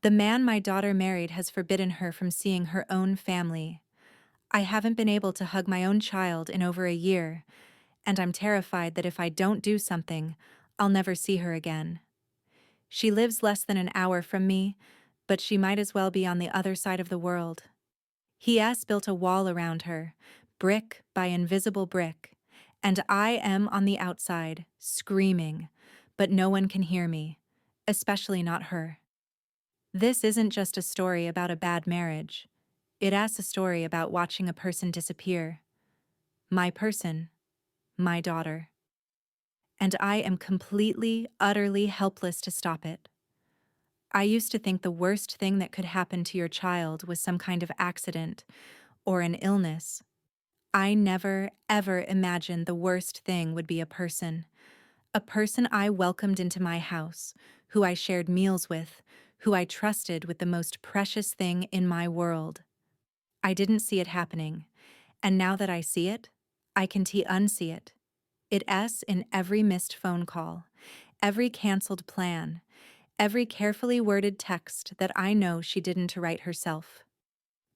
The man my daughter married has forbidden her from seeing her own family. I haven't been able to hug my own child in over a year, and I'm terrified that if I don't do something, I'll never see her again. She lives less than an hour from me, but she might as well be on the other side of the world. He has built a wall around her, brick by invisible brick, and I am on the outside, screaming, but no one can hear me, especially not her. This isn't just a story about a bad marriage. It is a story about watching a person disappear. My person, my daughter. And I am completely, utterly helpless to stop it. I used to think the worst thing that could happen to your child was some kind of accident or an illness. I never, ever imagined the worst thing would be a person I welcomed into my house, who I shared meals with, who I trusted with the most precious thing in my world. I didn't see it happening, and now that I see it, I can unsee it. It's in every missed phone call, every canceled plan, every carefully worded text that I know she didn't write herself.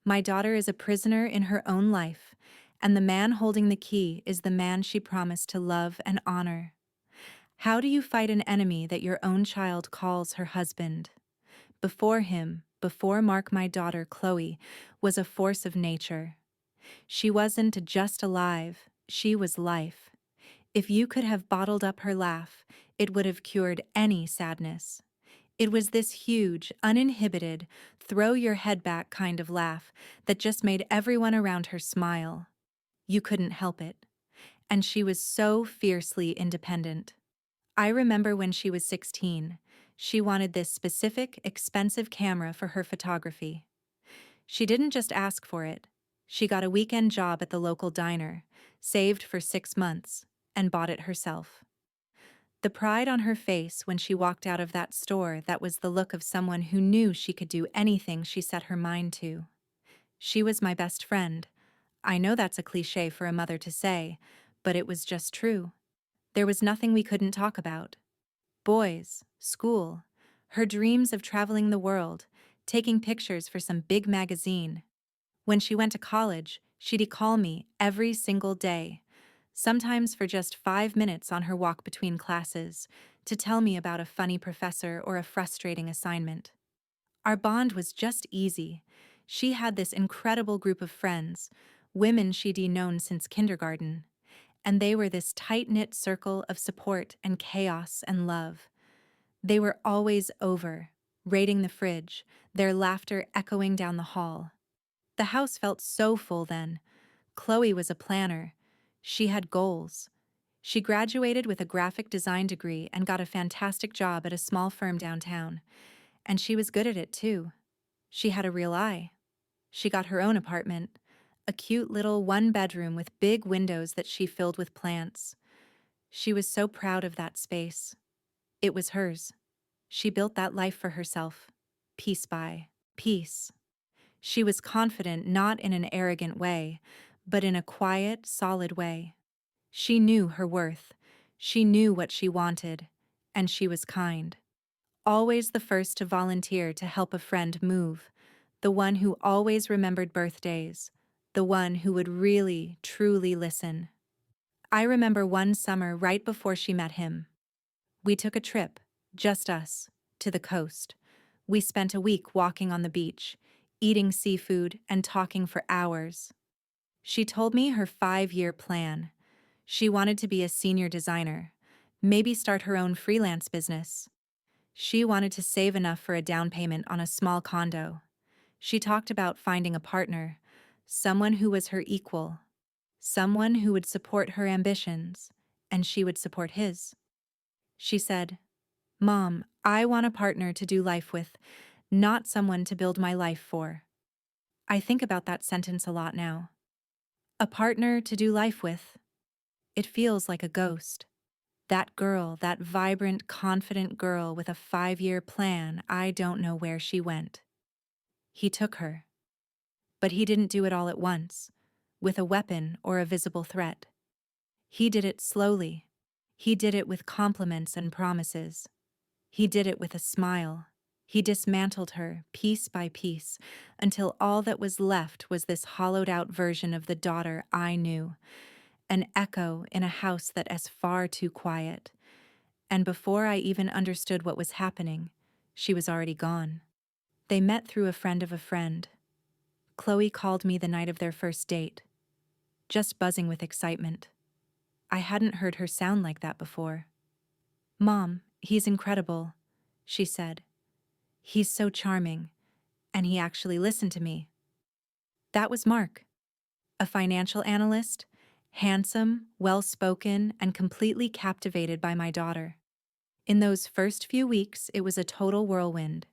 My daughter is a prisoner in her own life, and the man holding the key is the man she promised to love and honor. How do you fight an enemy that your own child calls her husband? Before Mark, my daughter, Chloe, was a force of nature. She wasn't just alive, she was life. If you could have bottled up her laugh, it would have cured any sadness. It was this huge, uninhibited, throw your head back kind of laugh that just made everyone around her smile. You couldn't help it. And she was so fiercely independent. I remember when she was 16, she wanted this specific, expensive camera for her photography. She didn't just ask for it. She got a weekend job at the local diner, saved for 6 months, and bought it herself. The pride on her face when she walked out of that store, that was the look of someone who knew she could do anything she set her mind to. She was my best friend. I know that's a cliché for a mother to say, but it was just true. There was nothing we couldn't talk about. Boys, school, her dreams of traveling the world, taking pictures for some big magazine. When she went to college, she'd call me every single day, sometimes for just 5 minutes on her walk between classes, to tell me about a funny professor or a frustrating assignment. Our bond was just easy. She had this incredible group of friends, women she'd known since kindergarten, and they were this tight-knit circle of support and chaos and love. They were always over, raiding the fridge, their laughter echoing down the hall. The house felt so full then. Chloe was a planner. She had goals. She graduated with a graphic design degree and got a fantastic job at a small firm downtown. And she was good at it too. She had a real eye. She got her own apartment, a cute little one-bedroom with big windows that she filled with plants. She was so proud of that space. It was hers. She built that life for herself, piece by piece. She was confident not in an arrogant way, but in a quiet, solid way. She knew her worth. She knew what she wanted, and she was kind. Always the first to volunteer to help a friend move, the one who always remembered birthdays, the one who would really, truly listen. I remember one summer right before she met him. We took a trip, just us, to the coast. We spent a week walking on the beach, eating seafood and talking for hours. She told me her 5-year plan. She wanted to be a senior designer, maybe start her own freelance business. She wanted to save enough for a down payment on a small condo. She talked about finding a partner, someone who was her equal, someone who would support her ambitions, and she would support his. She said, "Mom, I want a partner to do life with, not someone to build my life for." I think about that sentence a lot now. A partner to do life with. It feels like a ghost. That girl, that vibrant, confident girl with a 5-year plan, I don't know where she went. He took her. But he didn't do it all at once, with a weapon or a visible threat. He did it slowly. He did it with compliments and promises. He did it with a smile. He dismantled her, piece by piece, until all that was left was this hollowed-out version of the daughter I knew, an echo in a house that is far too quiet. And before I even understood what was happening, she was already gone. They met through a friend of a friend. Chloe called me the night of their first date, just buzzing with excitement. I hadn't heard her sound like that before. "Mom, he's incredible," she said. "He's so charming, and he actually listened to me." That was Mark, a financial analyst, handsome, well-spoken, and completely captivated by my daughter. In those first few weeks, it was a total whirlwind.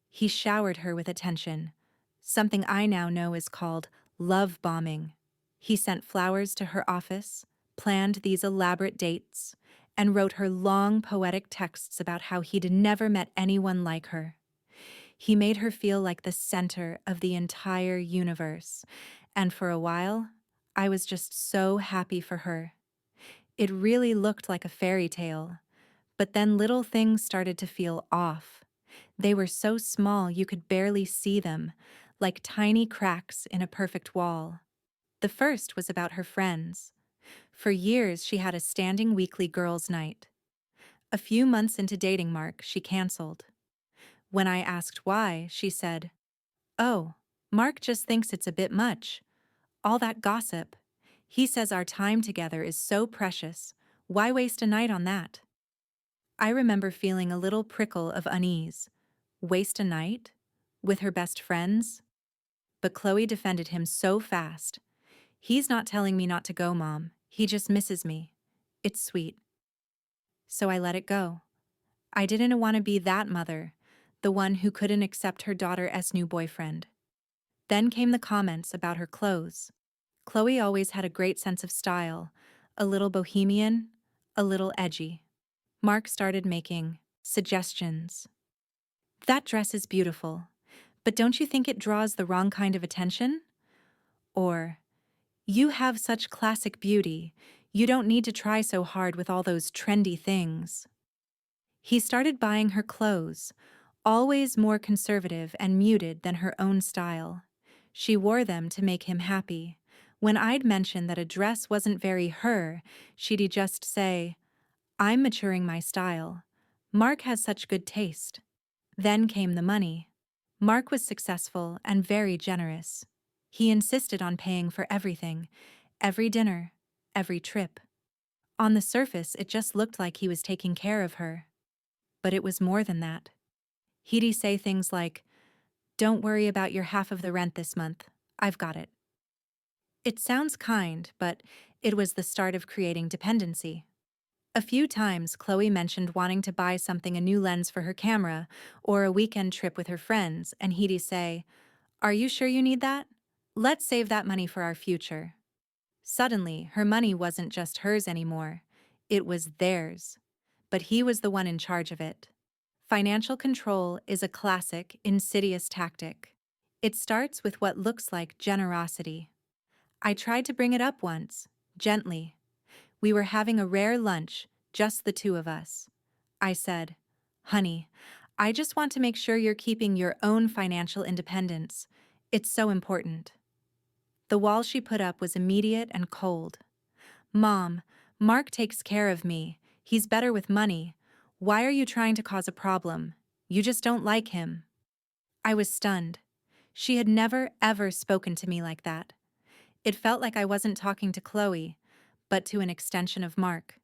He showered her with attention, something I now know is called love bombing. He sent flowers to her office, planned these elaborate dates, and wrote her long poetic texts about how he'd never met anyone like her. He made her feel like the center of the entire universe, and for a while, I was just so happy for her. It really looked like a fairy tale, but then little things started to feel off. They were so small you could barely see them, like tiny cracks in a perfect wall. The first was about her friends. For years, she had a standing weekly girls' night. A few months into dating Mark, she canceled. When I asked why, she said, "Oh, Mark just thinks it's a bit much. All that gossip. He says our time together is so precious. Why waste a night on that?" I remember feeling a little prickle of unease. Waste a night? With her best friends? But Chloe defended him so fast. "He's not telling me not to go, Mom. He just misses me. It's sweet." So I let it go. I didn't want to be that mother, the one who couldn't accept her daughter's new boyfriend. Then came the comments about her clothes. Chloe always had a great sense of style, a little bohemian, a little edgy. Mark started making suggestions. "That dress is beautiful, but don't you think it draws the wrong kind of attention?" Or, "You have such classic beauty, you don't need to try so hard with all those trendy things." He started buying her clothes, always more conservative and muted than her own style. She wore them to make him happy. When I'd mention that a dress wasn't very her, she'd just say, "I'm maturing my style. Mark has such good taste." Then came the money. Mark was successful and very generous. He insisted on paying for everything, every dinner, every trip. On the surface, it just looked like he was taking care of her. But it was more than that. He'd say things like, "Don't worry about your half of the rent this month. I've got it." It sounds kind, but it was the start of creating dependency. A few times, Chloe mentioned wanting to buy something, a new lens for her camera, or a weekend trip with her friends, and he'd say, "Are you sure you need that? Let's save that money for our future." Suddenly, her money wasn't just hers anymore. It was theirs. But he was the one in charge of it. Financial control is a classic, insidious tactic. It starts with what looks like generosity. I tried to bring it up once, gently. We were having a rare lunch, just the two of us. I said, "Honey, I just want to make sure you're keeping your own financial independence. It's so important." The wall she put up was immediate and cold. "Mom, Mark takes care of me. He's better with money. Why are you trying to cause a problem? You just don't like him." I was stunned. She had never, ever spoken to me like that. It felt like I wasn't talking to Chloe, but to an extension of Mark.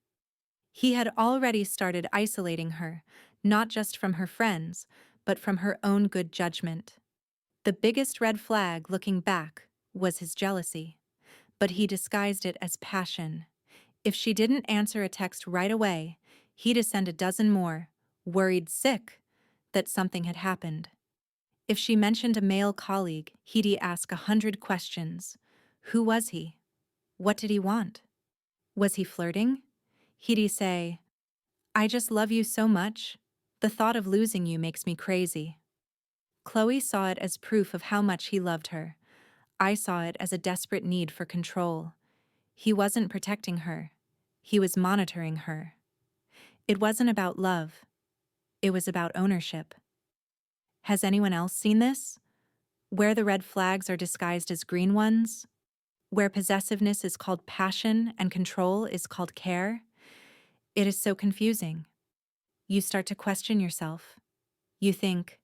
He had already started isolating her, not just from her friends, but from her own good judgment. The biggest red flag, looking back, was his jealousy. But he disguised it as passion. If she didn't answer a text right away, he'd send a dozen more, worried sick that something had happened. If she mentioned a male colleague, he'd ask 100 questions. Who was he? What did he want? Was he flirting? He'd say, "I just love you so much. The thought of losing you makes me crazy." Chloe saw it as proof of how much he loved her. I saw it as a desperate need for control. He wasn't protecting her. He was monitoring her. It wasn't about love. It was about ownership. Has anyone else seen this? Where the red flags are disguised as green ones? Where possessiveness is called passion and control is called care? It is so confusing. You start to question yourself. You think,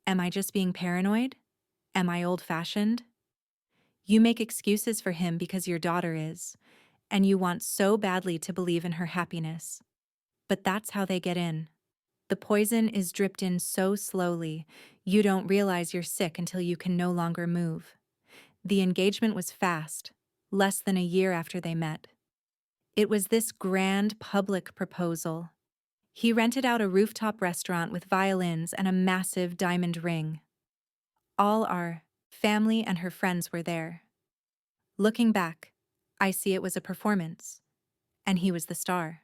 am I just being paranoid? Am I old-fashioned? You make excuses for him because your daughter is, and you want so badly to believe in her happiness. But that's how they get in. The poison is dripped in so slowly, you don't realize you're sick until you can no longer move. The engagement was fast, less than a year after they met. It was this grand public proposal. He rented out a rooftop restaurant with violins and a massive diamond ring. All our family and her friends were there. Looking back, I see it was a performance, and he was the star.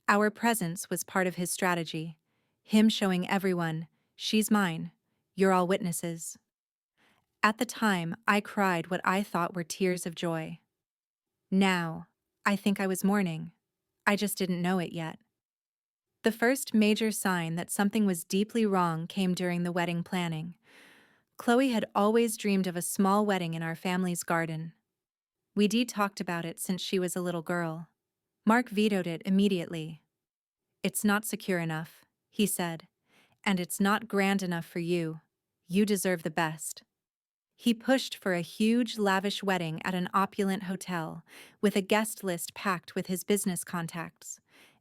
Our presence was part of his strategy, him showing everyone, she's mine, you're all witnesses. At the time, I cried what I thought were tears of joy. Now, I think I was mourning. I just didn't know it yet. The first major sign that something was deeply wrong came during the wedding planning. Chloe had always dreamed of a small wedding in our family's garden. We'd talked about it since she was a little girl. Mark vetoed it immediately. It's not secure enough, he said, and it's not grand enough for you. You deserve the best. He pushed for a huge, lavish wedding at an opulent hotel, with a guest list packed with his business contacts.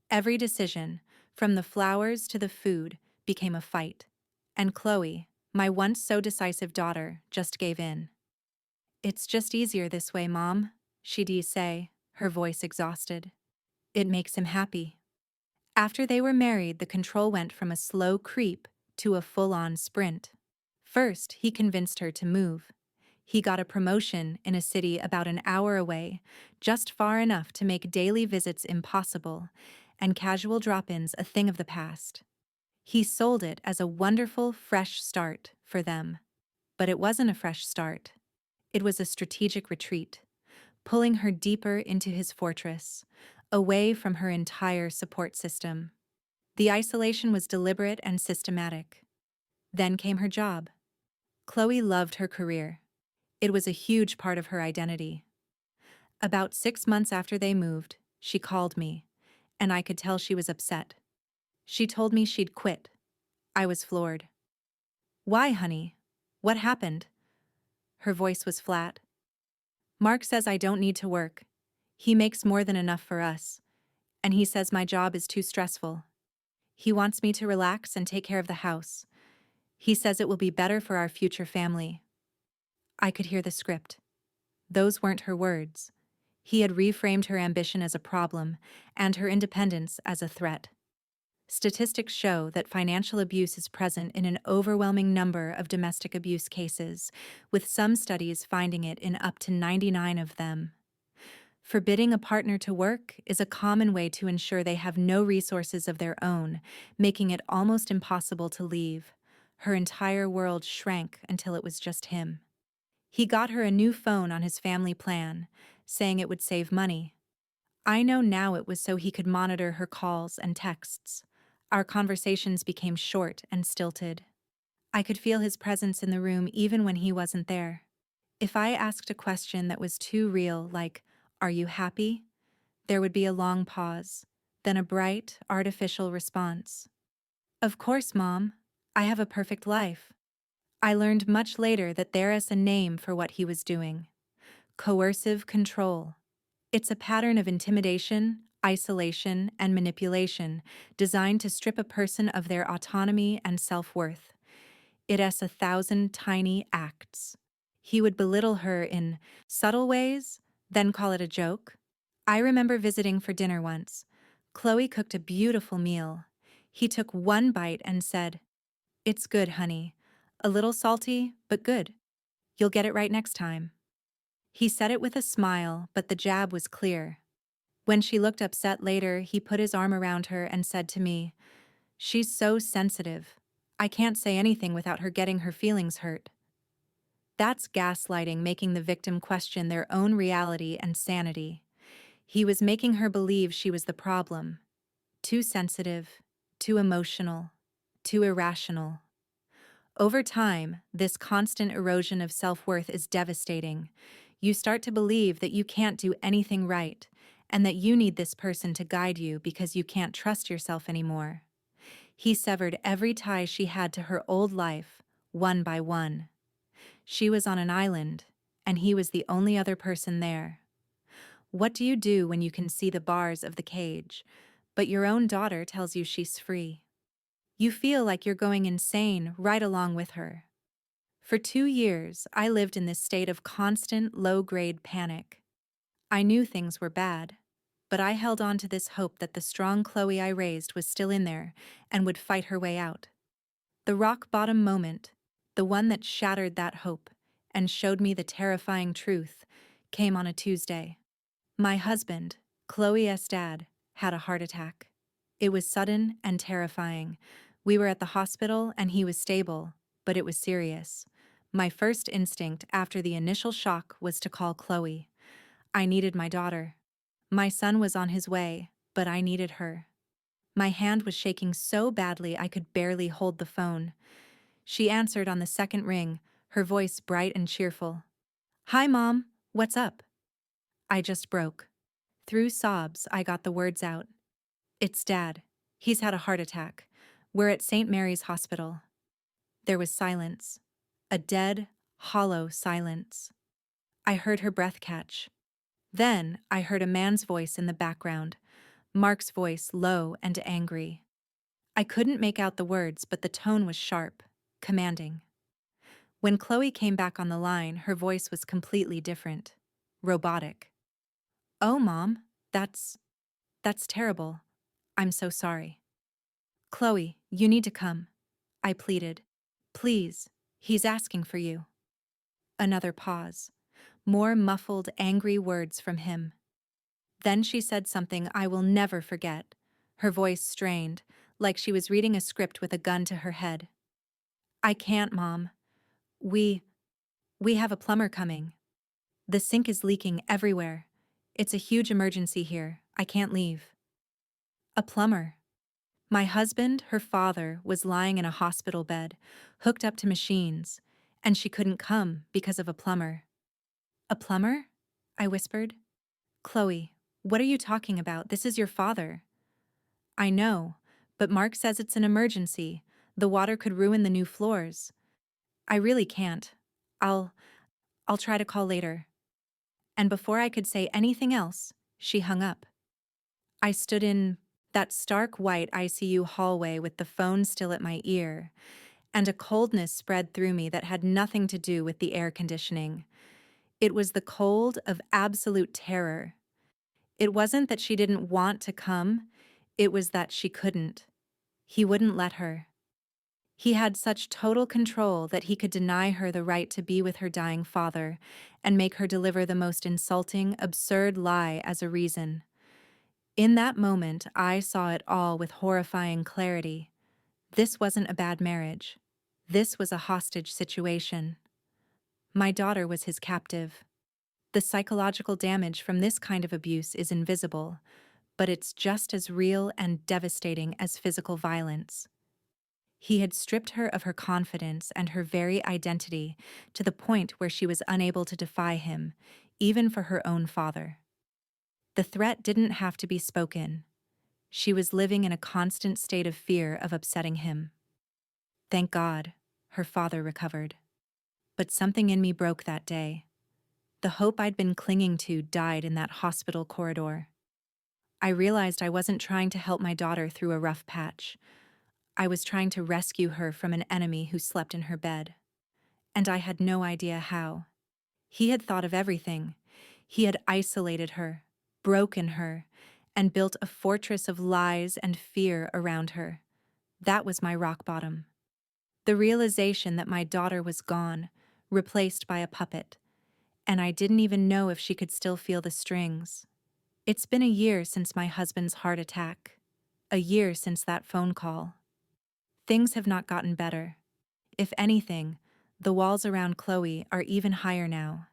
Every decision, from the flowers to the food, became a fight. And Chloe, my once so decisive daughter, just gave in. It's just easier this way, Mom, she'd say, her voice exhausted. It makes him happy. After they were married, the control went from a slow creep to a full-on sprint. First, he convinced her to move. He got a promotion in a city about an hour away, just far enough to make daily visits impossible, and casual drop-ins a thing of the past. He sold it as a wonderful, fresh start for them. But it wasn't a fresh start. It was a strategic retreat, pulling her deeper into his fortress, away from her entire support system. The isolation was deliberate and systematic. Then came her job. Chloe loved her career. It was a huge part of her identity. About 6 months after they moved, she called me, and I could tell she was upset. She told me she'd quit. I was floored. Why, honey? What happened? Her voice was flat. Mark says I don't need to work. He makes more than enough for us, and he says my job is too stressful. He wants me to relax and take care of the house. He says it will be better for our future family. I could hear the script. Those weren't her words. He had reframed her ambition as a problem and her independence as a threat. Statistics show that financial abuse is present in an overwhelming number of domestic abuse cases, with some studies finding it in up to 99 of them. Forbidding a partner to work is a common way to ensure they have no resources of their own, making it almost impossible to leave. Her entire world shrank until it was just him. He got her a new phone on his family plan, saying it would save money. I know now it was so he could monitor her calls and texts. Our conversations became short and stilted. I could feel his presence in the room even when he wasn't there. If I asked a question that was too real, like, "Are you happy?" there would be a long pause, then a bright, artificial response. "Of course, Mom. I have a perfect life." I learned much later that there is a name for what he was doing. Coercive control. It's a pattern of intimidation, isolation, and manipulation designed to strip a person of their autonomy and self-worth. It has 1,000 tiny acts. He would belittle her in subtle ways, then call it a joke. I remember visiting for dinner once. Chloe cooked a beautiful meal. He took one bite and said, "It's good, honey. A little salty, but good. You'll get it right next time." He said it with a smile, but the jab was clear. When she looked upset later, he put his arm around her and said to me, "She's so sensitive. I can't say anything without her getting her feelings hurt." That's gaslighting, making the victim question their own reality and sanity. He was making her believe she was the problem. Too sensitive, too emotional, too irrational. Over time, this constant erosion of self-worth is devastating. You start to believe that you can't do anything right, and that you need this person to guide you because you can't trust yourself anymore. He severed every tie she had to her old life, one by one. She was on an island, and he was the only other person there. What do you do when you can see the bars of the cage, but your own daughter tells you she's free? You feel like you're going insane right along with her. For 2 years, I lived in this state of constant, low-grade panic. I knew things were bad, but I held on to this hope that the strong Chloe I raised was still in there and would fight her way out. The rock-bottom moment, the one that shattered that hope and showed me the terrifying truth, came on a Tuesday. My husband, Chloe's dad, had a heart attack. It was sudden and terrifying. We were at the hospital and he was stable, but it was serious. My first instinct after the initial shock was to call Chloe. I needed my daughter. My son was on his way, but I needed her. My hand was shaking so badly I could barely hold the phone. She answered on the second ring, her voice bright and cheerful. "Hi, Mom. What's up?" I just broke. Through sobs, I got the words out. "It's Dad. He's had a heart attack. We're at St. Mary's Hospital." There was silence. A dead, hollow silence. I heard her breath catch. Then I heard a man's voice in the background, Mark's voice low and angry. I couldn't make out the words, but the tone was sharp, commanding. When Chloe came back on the line, her voice was completely different. Robotic. "Oh, Mom, that's terrible. I'm so sorry." "Chloe, you need to come," I pleaded. "Please, he's asking for you." Another pause. More muffled, angry words from him. Then she said something I will never forget. Her voice strained, like she was reading a script with a gun to her head. "I can't, Mom. We have a plumber coming. The sink is leaking everywhere. It's a huge emergency here. I can't leave." A plumber. My husband, her father, was lying in a hospital bed, hooked up to machines, and she couldn't come because of a plumber. "A plumber?" I whispered. "Chloe, what are you talking about? This is your father." "I know, but Mark says it's an emergency. The water could ruin the new floors. I really can't. I'll try to call later." And before I could say anything else, she hung up. I stood in that stark white ICU hallway with the phone still at my ear, and a coldness spread through me that had nothing to do with the air conditioning. It was the cold of absolute terror. It wasn't that she didn't want to come, it was that she couldn't. He wouldn't let her. He had such total control that he could deny her the right to be with her dying father and make her deliver the most insulting, absurd lie as a reason. In that moment, I saw it all with horrifying clarity. This wasn't a bad marriage. This was a hostage situation. My daughter was his captive. The psychological damage from this kind of abuse is invisible, but it's just as real and devastating as physical violence. He had stripped her of her confidence and her very identity to the point where she was unable to defy him, even for her own father. The threat didn't have to be spoken. She was living in a constant state of fear of upsetting him. Thank God, her father recovered. But something in me broke that day. The hope I'd been clinging to died in that hospital corridor. I realized I wasn't trying to help my daughter through a rough patch. I was trying to rescue her from an enemy who slept in her bed. And I had no idea how. He had thought of everything. He had isolated her, broken her, and built a fortress of lies and fear around her. That was my rock bottom. The realization that my daughter was gone, replaced by a puppet, and I didn't even know if she could still feel the strings. It's been a year since my husband's heart attack. A year since that phone call. Things have not gotten better. If anything, the walls around Chloe are even higher now.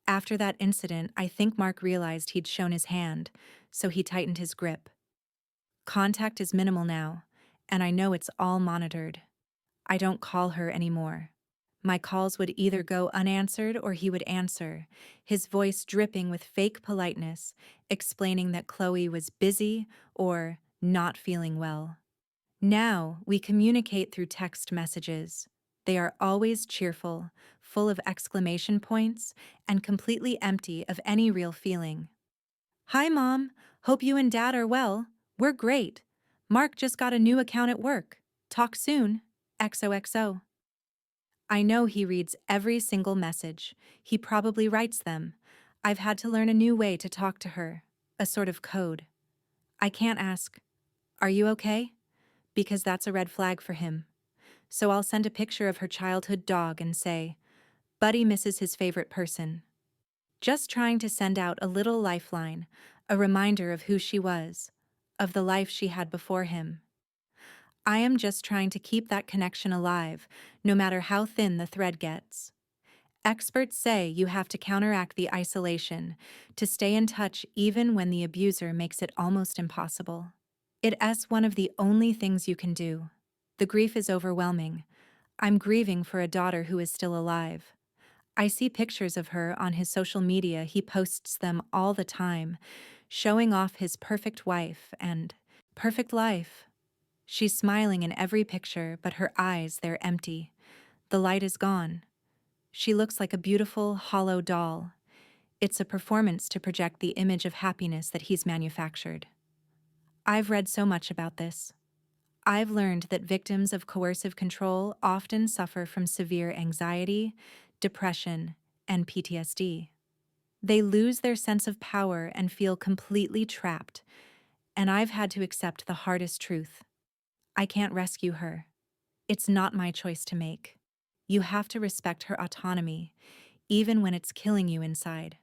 After that incident, I think Mark realized he'd shown his hand, so he tightened his grip. Contact is minimal now, and I know it's all monitored. I don't call her anymore. My calls would either go unanswered or he would answer, his voice dripping with fake politeness, explaining that Chloe was busy or not feeling well. Now we communicate through text messages. They are always cheerful, full of exclamation points, and completely empty of any real feeling. Hi, Mom. Hope you and Dad are well. We're great. Mark just got a new account at work. Talk soon. XOXO. I know he reads every single message. He probably writes them. I've had to learn a new way to talk to her, a sort of code. I can't ask, "Are you okay?" because that's a red flag for him. So I'll send a picture of her childhood dog and say, "Buddy misses his favorite person." Just trying to send out a little lifeline, a reminder of who she was, of the life she had before him. I am just trying to keep that connection alive, no matter how thin the thread gets. Experts say you have to counteract the isolation, to stay in touch even when the abuser makes it almost impossible. It's one of the only things you can do. The grief is overwhelming. I'm grieving for a daughter who is still alive. I see pictures of her on his social media. He posts them all the time, showing off his perfect wife and perfect life. She's smiling in every picture, but her eyes, they're empty. The light is gone. She looks like a beautiful, hollow doll. It's a performance to project the image of happiness that he's manufactured. I've read so much about this. I've learned that victims of coercive control often suffer from severe anxiety, depression, and PTSD. They lose their sense of power and feel completely trapped, and I've had to accept the hardest truth. I can't rescue her. It's not my choice to make. You have to respect her autonomy, even when it's killing you inside.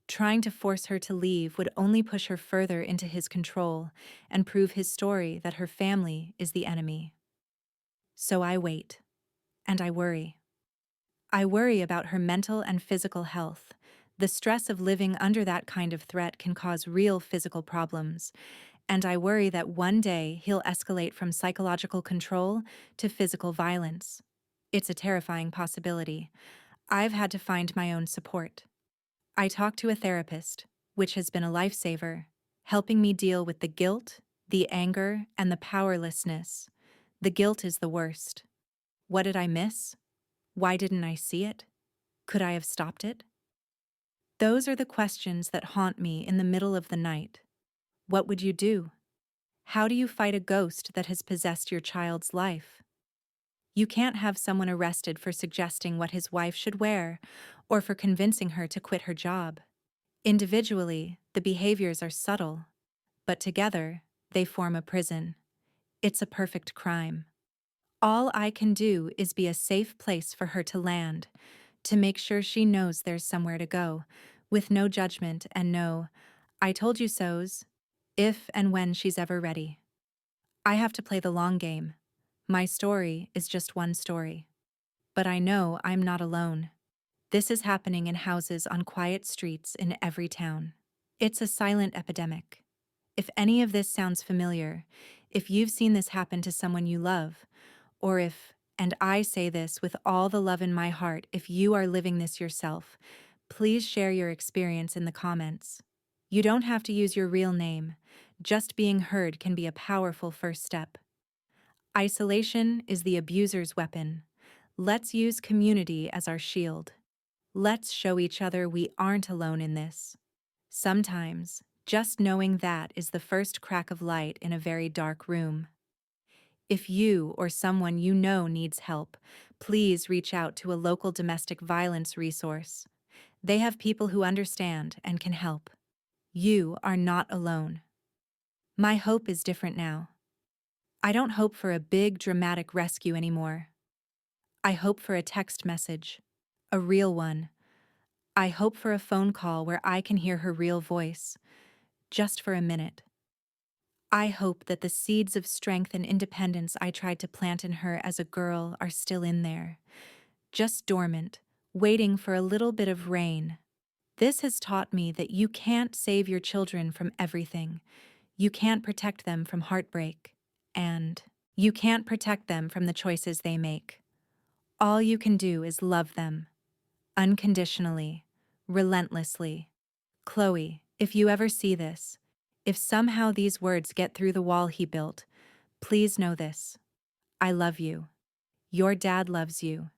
Trying to force her to leave would only push her further into his control and prove his story that her family is the enemy. So I wait, and I worry. I worry about her mental and physical health. The stress of living under that kind of threat can cause real physical problems, and I worry that one day he'll escalate from psychological control to physical violence. It's a terrifying possibility. I've had to find my own support. I talked to a therapist, which has been a lifesaver, helping me deal with the guilt, the anger, and the powerlessness. The guilt is the worst. What did I miss? Why didn't I see it? Could I have stopped it? Those are the questions that haunt me in the middle of the night. What would you do? How do you fight a ghost that has possessed your child's life? You can't have someone arrested for suggesting what his wife should wear or for convincing her to quit her job. Individually, the behaviors are subtle, but together, they form a prison. It's a perfect crime. All I can do is be a safe place for her to land, to make sure she knows there's somewhere to go, with no judgment and no, "I told you so's," if and when she's ever ready. I have to play the long game. My story is just one story. But I know I'm not alone. This is happening in houses on quiet streets in every town. It's a silent epidemic. If any of this sounds familiar, if you've seen this happen to someone you love, or if, and I say this with all the love in my heart, if you are living this yourself, please share your experience in the comments. You don't have to use your real name. Just being heard can be a powerful first step. Isolation is the abuser's weapon. Let's use community as our shield. Let's show each other we aren't alone in this. Sometimes, just knowing that is the first crack of light in a very dark room. If you or someone you know needs help, please reach out to a local domestic violence resource. They have people who understand and can help. You are not alone. My hope is different now. I don't hope for a big, dramatic rescue anymore. I hope for a text message, a real one. I hope for a phone call where I can hear her real voice, just for a minute. I hope that the seeds of strength and independence I tried to plant in her as a girl are still in there, just dormant, waiting for a little bit of rain. This has taught me that you can't save your children from everything. You can't protect them from heartbreak. And You can't protect them from the choices they make. All you can do is love them. Unconditionally. Relentlessly. Chloe, if you ever see this, if somehow these words get through the wall he built, please know this. I love you. Your dad loves you.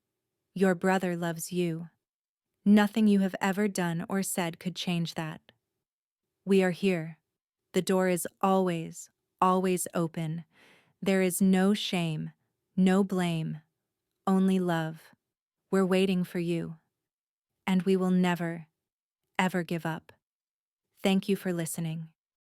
Your brother loves you. Nothing you have ever done or said could change that. We are here. The door is always, always open. There is no shame, no blame, only love. We're waiting for you. And we will never, ever give up. Thank you for listening.